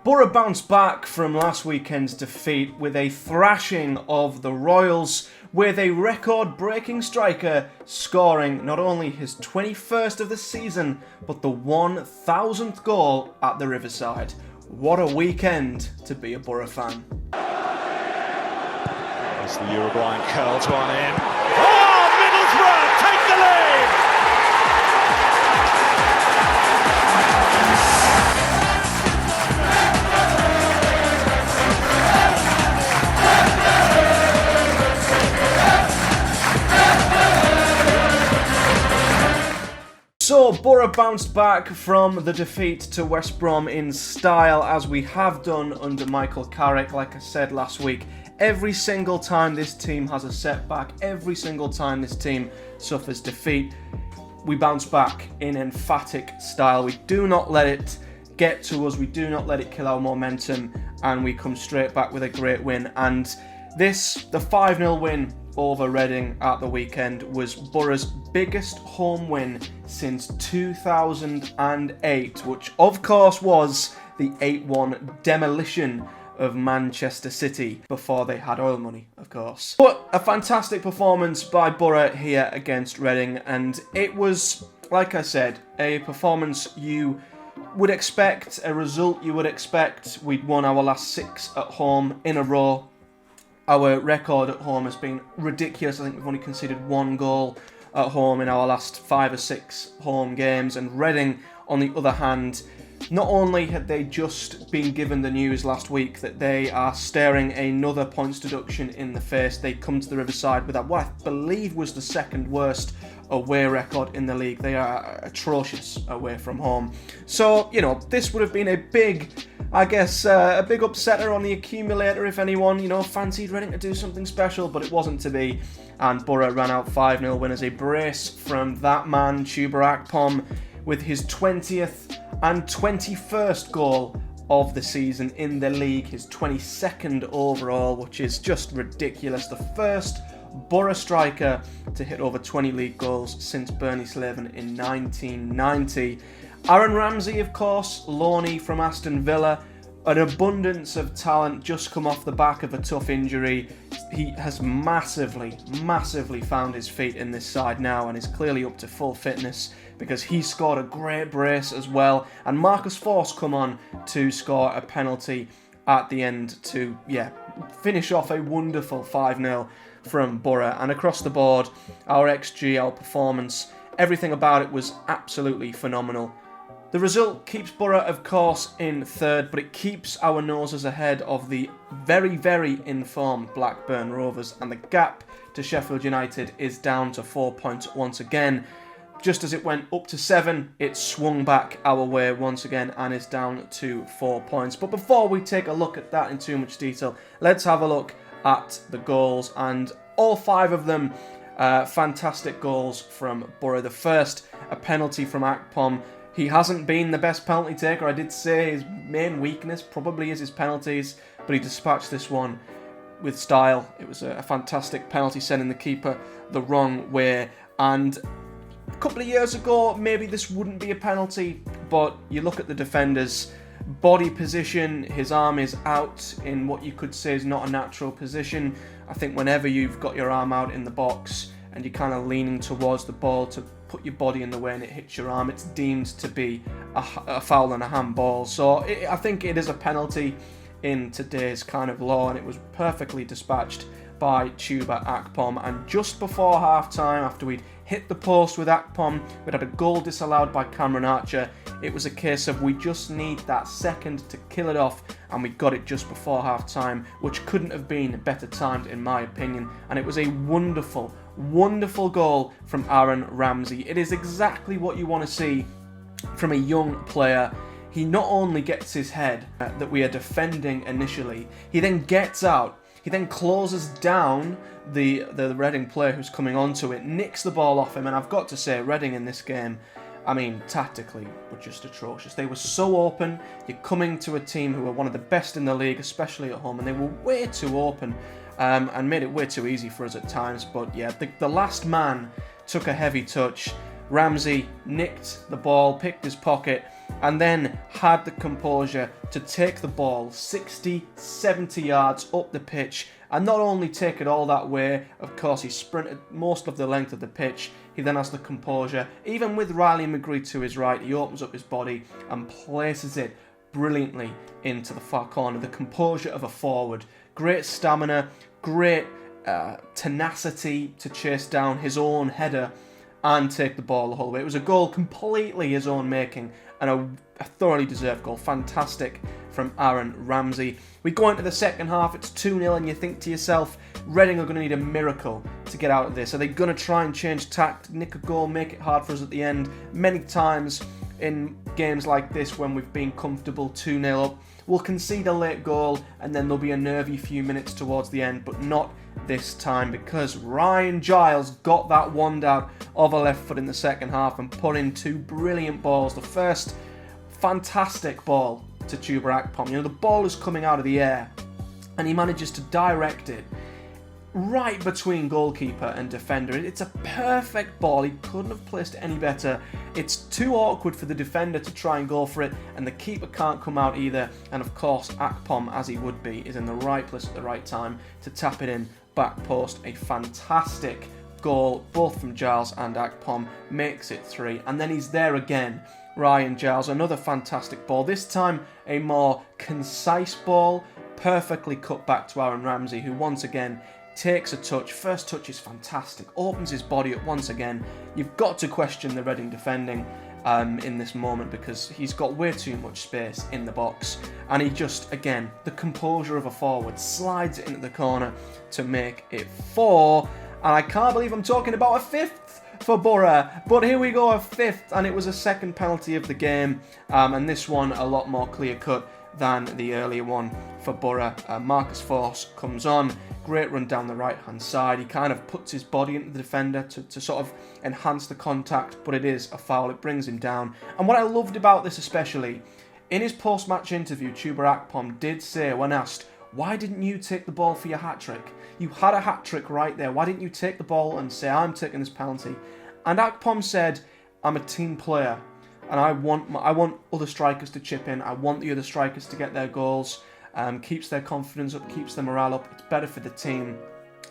Boro bounced back from last weekend's defeat with a thrashing of the Royals, with a record-breaking striker scoring not only his 21st of the season, but the 1,000th goal at the Riverside. What a weekend to be a Boro fan. As the Uruguayan curls one in. Oh, Middlesbrough take the lead! So, Boro bounced back from the defeat to West Brom in style, as we have done under Michael Carrick. Like I said last week, every single time this team has a setback, every single time this team suffers defeat, we bounce back in emphatic style. We do not let it get to us, we do not let it kill our momentum, and we come straight back with a great win. And this, the 5-0 win over Reading at the weekend, was Boro's biggest home win since 2008, which of course was the 8-1 demolition of Manchester City, before they had oil money, of course. But a fantastic performance by Boro here against Reading, and it was, like I said, a performance you would expect, a result you would expect. We'd won our last 6 at home in a row. Our record at home has been ridiculous. I think we've only conceded 1 goal at home in our last 5 or 6 home games. And Reading, on the other hand, not only had they just been given the news last week that they are staring another points deduction in the face, they come to the Riverside with what I believe was the second worst away record in the league. They are atrocious away from home. So, you know, this would have been a big, I guess, a big upsetter on the accumulator if anyone, you know, fancied Reading to do something special, but it wasn't to be. And Boro ran out 5-0 winners. A brace from that man, Chuba Akpom, with his 20th and 21st goal of the season in the league, his 22nd overall, which is just ridiculous. The first Boro striker to hit over 20 league goals since Bernie Slaven in 1990. Aaron Ramsey, of course, loanee from Aston Villa, an abundance of talent, just come off the back of a tough injury. He has massively found his feet in this side now and is clearly up to full fitness, because he scored a great brace as well. And Marcus Forss come on to score a penalty at the end to, finish off a wonderful 5-0 from Boro. And across the board, our XG, our performance, everything about it was absolutely phenomenal. The result keeps Boro, of course, in third, but it keeps our noses ahead of the very, very informed Blackburn Rovers, and the gap to Sheffield United is down to 4 points once again. Just as it went up to 7, it swung back our way once again and is down to 4 points. But before we take a look at that in too much detail, let's have a look at the goals, and all 5 of them fantastic goals from Boro. The first, a penalty from Akpom. He hasn't been the best penalty taker. I did say his main weakness probably is his penalties, but he dispatched this one with style. It was a fantastic penalty, sending the keeper the wrong way. And a couple of years ago, maybe this wouldn't be a penalty, but you look at the defender's body position, his arm is out in what you could say is not a natural position. I think whenever you've got your arm out in the box and you're kind of leaning towards the ball to put your body in the way and it hits your arm, it's deemed to be a foul and a handball. So I think it is a penalty in today's kind of law, and it was perfectly dispatched by Chuba Akpom. And just before half-time, after we'd hit the post with Akpom, we'd had a goal disallowed by Cameron Archer. It was a case of we just need that second to kill it off, and we got it just before half-time, which couldn't have been better timed in my opinion. And it was a wonderful goal from Aaron Ramsey. It is exactly what you want to see from a young player. He not only gets his head that we are defending initially, he then gets out, he then closes down the Reading player who's coming onto it, nicks the ball off him. And I've got to say, Reading in this game, I mean, tactically, were just atrocious. They were so open. You're coming to a team who are one of the best in the league, especially at home, and they were way too open. And made it way too easy for us at times. But yeah, the last man took a heavy touch. Ramsey nicked the ball, picked his pocket, and then had the composure to take the ball 60, 70 yards up the pitch, and not only take it all that way, of course he sprinted most of the length of the pitch, he then has the composure, even with Riley McGree to his right, he opens up his body and places it brilliantly into the far corner. The composure of a forward, great stamina, great tenacity to chase down his own header and take the ball the whole way. It was a goal completely his own making and a thoroughly deserved goal. Fantastic from Aaron Ramsey. We go into the second half, it's 2-0 and you think to yourself, Reading are going to need a miracle to get out of this. Are they going to try and change tact, nick a goal, make it hard for us at the end? Many times in games like this when we've been comfortable 2-0 up, we'll concede a late goal and then there'll be a nervy few minutes towards the end, but not this time because Ryan Giles got that wand out of a left foot in the second half and put in two brilliant balls. The first, fantastic ball to Chuba Akpom. You know, the ball is coming out of the air and he manages to direct it right between goalkeeper and defender. It's a perfect ball. He couldn't have placed it any better. It's too awkward for the defender to try and go for it, and the keeper can't come out either. And of course, Akpom, as he would be, is in the right place at the right time to tap it in back post. A fantastic goal, both from Giles and Akpom, makes it 3. And then he's there again, Ryan Giles, another fantastic ball. This time, a more concise ball, perfectly cut back to Aaron Ramsey, who once again takes a touch. First touch is fantastic, opens his body up once again. You've got to question the Reading defending in this moment because he's got way too much space in the box, and he just, again, the composure of a forward, slides it into the corner to make it 4. And I can't believe I'm talking about a 5th for Boro, but here we go, a 5th, and it was a second penalty of the game, and this one a lot more clear cut than the earlier one for Boro. Marcus Force comes on, great run down the right hand side. He kind of puts his body into the defender to sort of enhance the contact, but it is a foul, it brings him down. And what I loved about this especially, in his post-match interview, Chuba Akpom did say when asked, why didn't you take the ball for your hat-trick? You had a hat-trick right there, why didn't you take the ball and say, I'm taking this penalty? And Akpom said, I'm a team player, and I want other strikers to chip in. I want the other strikers to get their goals. Keeps their confidence up, keeps their morale up. It's better for the team.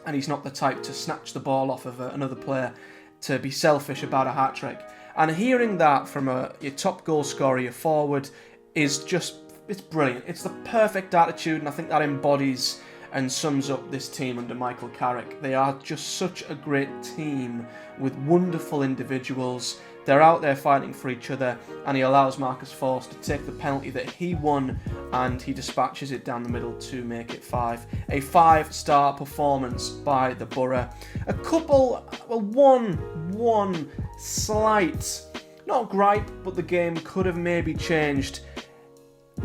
And he's not the type to snatch the ball off of another player, to be selfish about a hat-trick. And hearing that from your top goal scorer, your forward, is just, it's brilliant. It's the perfect attitude, and I think that embodies and sums up this team under Michael Carrick. They are just such a great team with wonderful individuals. They're out there fighting for each other, and he allows Marcus Force to take the penalty that he won, and he dispatches it down the middle to make it 5. A 5-star performance by the Boro. A couple, well, one slight, not gripe, but the game could have maybe changed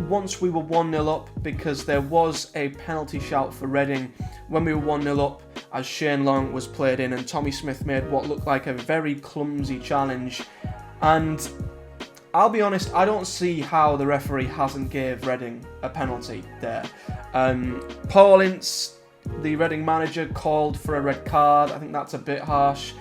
once we were 1-0 up, because there was a penalty shout for Reading when we were 1-0 up as Shane Long was played in and Tommy Smith made what looked like a very clumsy challenge. And I'll be honest, I don't see how the referee hasn't gave Reading a penalty there. Paul Ince, the Reading manager, called for a red card. I think that's a bit harsh.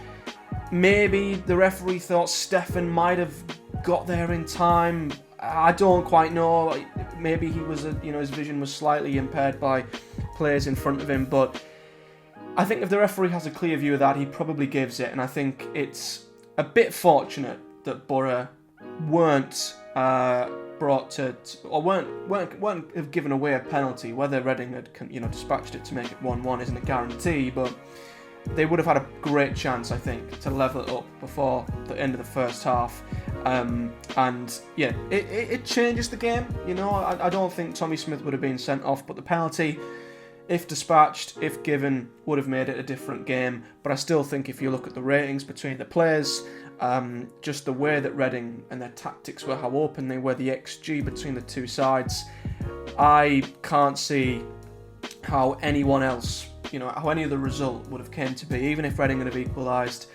Maybe the referee thought Stefan might have got there in time. I don't quite know. Maybe he was, his vision was slightly impaired by players in front of him. But I think if the referee has a clear view of that, he probably gives it. And I think it's a bit fortunate that Boro weren't brought to, or weren't have given away a penalty. Whether Reading had, dispatched it to make it 1-1 isn't a guarantee, but they would have had a great chance, I think, to level it up before the end of the first half. And yeah, it changes the game. I don't think Tommy Smith would have been sent off, but the penalty, if dispatched, if given, would have made it a different game. But I still think if you look at the ratings between the players, just the way that Reading and their tactics were, how open they were, the XG between the two sides, I can't see how anyone else, how any other result would have came to be. Even if Reading would have equalised,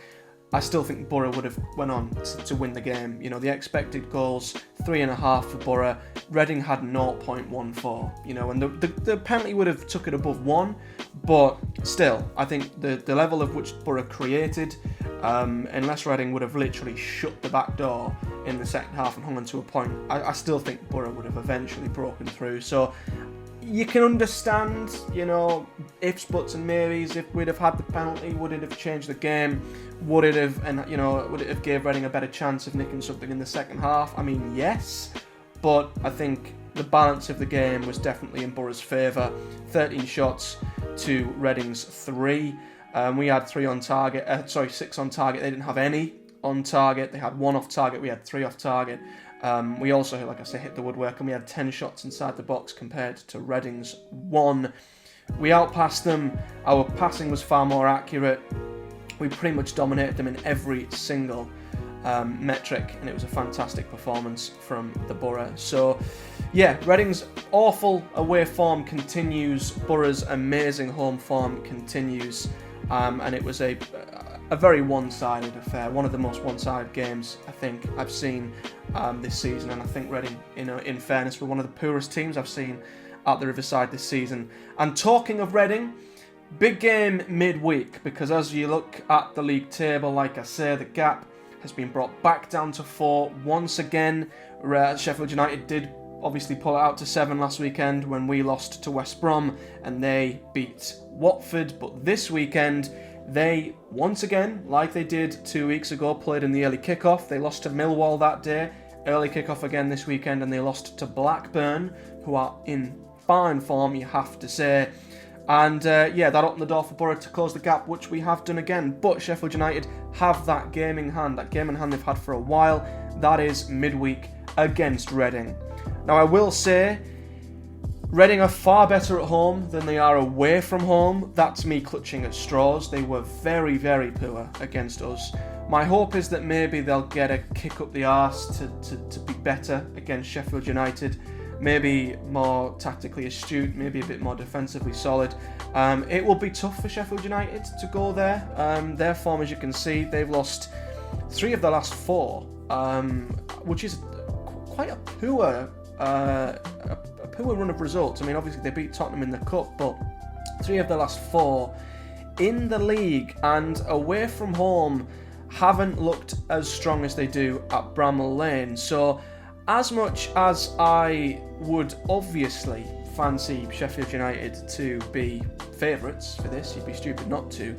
I still think Boro would have went on to win the game. You know, the expected goals, 3.5 for Boro. Reading had 0.14, you know, and the penalty would have took it above 1, but still, I think the level of which Boro created, unless Reading would have literally shut the back door in the second half and hung on to a point, I still think Boro would have eventually broken through. So you can understand, you know, ifs, buts and maybes. If we'd have had the penalty, would it have changed the game? Would it have, and you know, would it have gave Reading a better chance of nicking something in the second half? I mean, yes, but I think the balance of the game was definitely in Boro's favour. 13 shots to Reading's 3. We had 6 on target. They didn't have any on target. They had 1 off target. We had 3 off target. We also, like I say, hit the woodwork, and we had 10 shots inside the box compared to Reading's 1. We outpassed them. Our passing was far more accurate. We pretty much dominated them in every single metric, and it was a fantastic performance from the Boro. So, yeah, Reading's awful away form continues. Boro's amazing home form continues, and it was a very one-sided affair. One of the most one-sided games I think I've seen this season, and I think Reading, you know, in fairness, were one of the poorest teams I've seen at the Riverside this season. And talking of Reading, big game midweek, because as you look at the league table, like I say, the gap has been brought back down to 4 once again. Sheffield United did obviously pull it out to 7 last weekend when we lost to West Brom and they beat Watford, but this weekend they once again, like they did 2 weeks ago, played in the early kickoff. They lost to Millwall that day, early kickoff again this weekend, and they lost to Blackburn, who are in fine form, you have to say. And yeah, that opened the door for Boro to close the gap, which we have done again. But Sheffield United have that game in hand they've had for a while. That is midweek against Reading. Now, I will say, Reading are far better at home than they are away from home. That's me clutching at straws. They were very, very poor against us. My hope is that maybe they'll get a kick up the arse to be better against Sheffield United. Maybe more tactically astute, maybe a bit more defensively solid. It will be tough for Sheffield United to go there. Their form, as you can see, they've lost 3 of the last 4, which is quite a poor run of results. I mean, obviously they beat Tottenham in the Cup, but 3 of the last 4 in the league and away from home haven't looked as strong as they do at Bramall Lane. So, as much as I would obviously fancy Sheffield United to be favourites for this, you'd be stupid not to,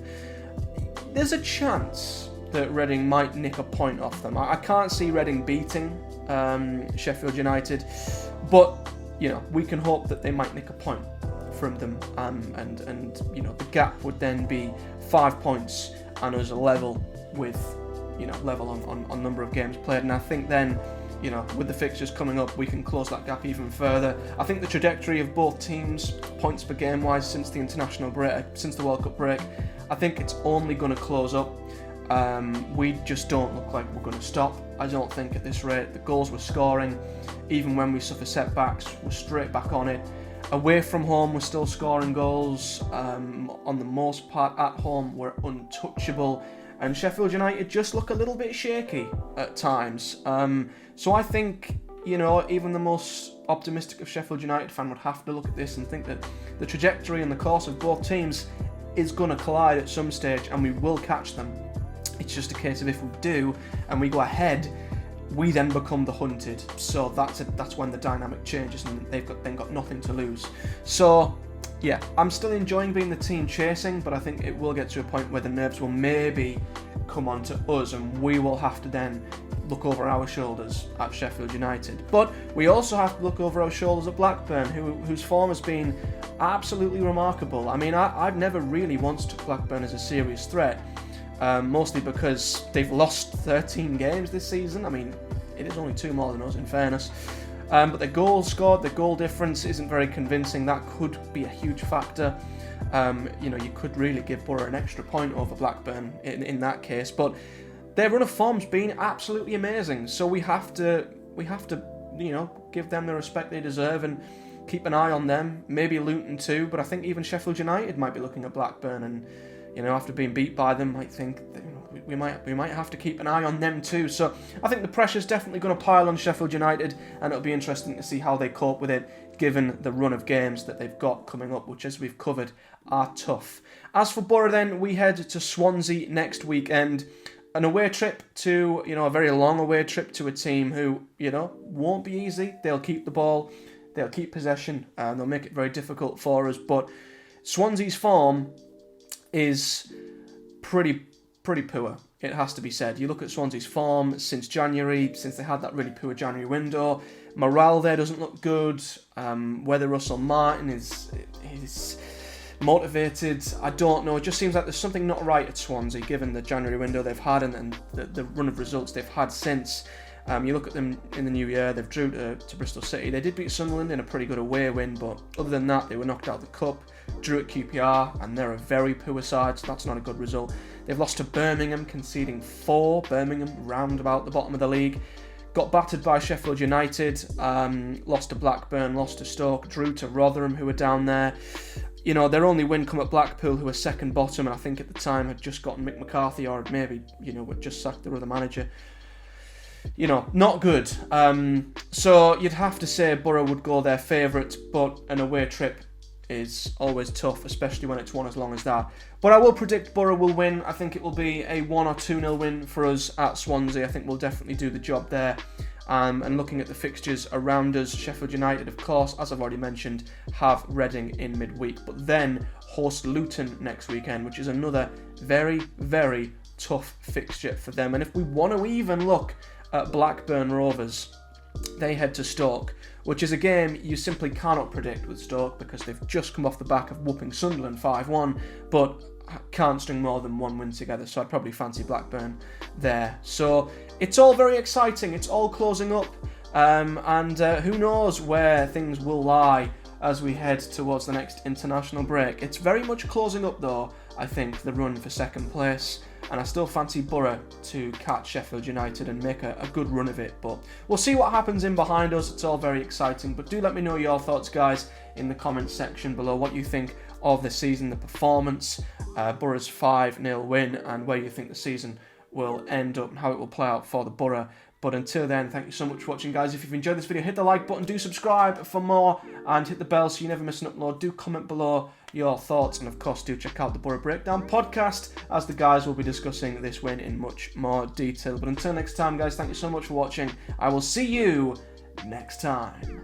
there's a chance that Reading might nick a point off them. I can't see Reading beating Sheffield United, but you know, we can hope that they might nick a point from them, and you know, the gap would then be 5 points and us level with, you know, level on number of games played. And I think then, you know, with the fixtures coming up, we can close that gap even further. I think the trajectory of both teams, points per game wise, since the international break, since the World Cup break, I think it's only going to close up. We just don't look like we're going to stop. I don't think at this rate. The goals we're scoring, even when we suffer setbacks, we're straight back on it. Away from home, we're still scoring goals. On the most part, at home, we're untouchable. And Sheffield United just look a little bit shaky at times. So I think, you know, even the most optimistic of Sheffield United fan would have to look at this and think that the trajectory and the course of both teams is going to collide at some stage, and we will catch them. It's just a case of if we do and we go ahead, we then become the hunted. So that's when the dynamic changes, and they've got nothing to lose. So yeah, I'm still enjoying being the team chasing, but I think it will get to a point where the nerves will maybe come on to us, and we will have to then look over our shoulders at Sheffield United. But we also have to look over our shoulders at Blackburn, whose form has been absolutely remarkable. I mean, I've never really once took Blackburn as a serious threat, mostly because they've lost 13 games this season. I mean, it is only 2 more than us, in fairness. But their goals scored, their goal difference isn't very convincing. That could be a huge factor. You know, you could really give Boro an extra point over Blackburn in that case. But their run of form's been absolutely amazing. So we have to, you know, give them the respect they deserve and keep an eye on them. Maybe Luton too, but I think even Sheffield United might be looking at Blackburn and, you know, after being beat by them, might think, you know, we might have to keep an eye on them too. So I think the pressure's definitely going to pile on Sheffield United, and it'll be interesting to see how they cope with it, given the run of games that they've got coming up, which, as we've covered, are tough. As for Boro then, we head to Swansea next weekend. An away trip to, a very long away trip to a team who, won't be easy. They'll keep the ball, they'll keep possession, and they'll make it very difficult for us. But Swansea's form is pretty poor, it has to be said. You look at Swansea's form since January, since they had that really poor January window. Morale there doesn't look good. Whether Russell Martin is motivated, I don't know. It just seems like there's something not right at Swansea, given the January window they've had and the run of results they've had since. You look at them in the new year, they've drew to Bristol City. They did beat Sunderland in a pretty good away win, but other than that, they were knocked out of the cup, drew at QPR, and they're a very poor side, so that's not a good result. They've lost to Birmingham, conceding 4. Birmingham, round about the bottom of the league. Got battered by Sheffield United, lost to Blackburn, lost to Stoke, drew to Rotherham, who were down there. Their only win come at Blackpool, who were second bottom, and I think at the time had just gotten Mick McCarthy, or maybe, had just sacked their other manager. Not good. So you'd have to say Boro would go their favourite, but an away trip is always tough, especially when it's one as long as that. But I will predict Boro will win. I think it will be a 1 or 2-0 win for us at Swansea. I think we'll definitely do the job there. And looking at the fixtures around us, Sheffield United, of course, as I've already mentioned, have Reading in midweek, but then host Luton next weekend, which is another very, very tough fixture for them. And if we want to even look at Blackburn Rovers, they head to Stoke, which is a game you simply cannot predict with Stoke because they've just come off the back of whooping Sunderland 5-1, but can't string more than one win together, so I'd probably fancy Blackburn there. So it's all very exciting, it's all closing up, and who knows where things will lie as we head towards the next international break. It's very much closing up though, I think, the run for second place, and I still fancy Boro to catch Sheffield United and make a good run of it, but we'll see what happens in behind us. It's all very exciting, but do let me know your thoughts, guys, in the comments section below, what you think of the season, the performance, Boro's 5-0 win, and where you think the season will end up and how it will play out for the Boro. But until then, thank you so much for watching, guys. If you've enjoyed this video, hit the like button, do subscribe for more, and hit the bell so you never miss an upload. Do comment below your thoughts, and of course do check out the Boro Breakdown podcast, as the guys will be discussing this win in much more detail. But until next time, guys, thank you so much for watching. I will see you next time.